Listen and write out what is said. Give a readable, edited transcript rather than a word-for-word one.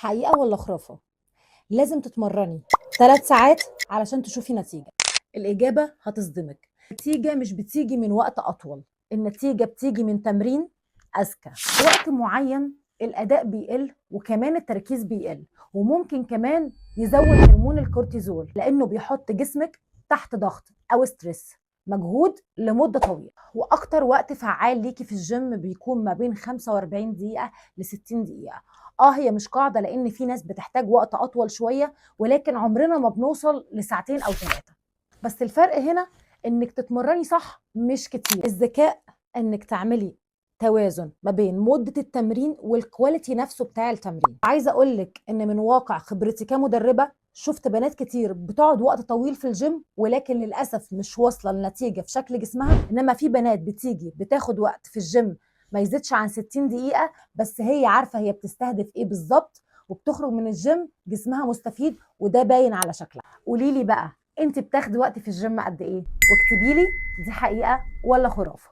حقيقة ولا خرافة؟ لازم تتمرني 3 ساعات علشان تشوفي نتيجة. الإجابة هتصدمك. النتيجة مش بتيجي من وقت أطول، النتيجة بتيجي من تمرين أذكى. في وقت معين الأداء بيقل وكمان التركيز بيقل، وممكن كمان يزود هرمون الكورتيزول لأنه بيحط جسمك تحت ضغط أو ستريس، مجهود لمدة طويلة. وأكتر وقت فعال ليكي في الجيم بيكون ما بين 45 دقيقة ل 60 دقيقة. هي مش قاعدة، لأن في ناس بتحتاج وقت أطول شوية، ولكن عمرنا ما بنوصل لساعتين أو 3. بس الفرق هنا إنك تتمرني صح مش كتير. الذكاء إنك تعملي توازن ما بين مدة التمرين والكواليتي نفسه بتاع التمرين. عايزة أقولك إن من واقع خبرتي كمدربة شفت بنات كتير بتقعد وقت طويل في الجيم، ولكن للأسف مش واصلة لنتيجة في شكل جسمها. إنما في بنات بتيجي بتاخد وقت في الجيم ما يزيدش عن 60 دقيقة، بس هي عارفة هي بتستهدف إيه بالظبط، وبتخرج من الجيم جسمها مستفيد، وده باين على شكلها. قوليلي بقى، انت بتاخدي وقت في الجيم قد ايه؟ واكتبيلي دي حقيقة ولا خرافة.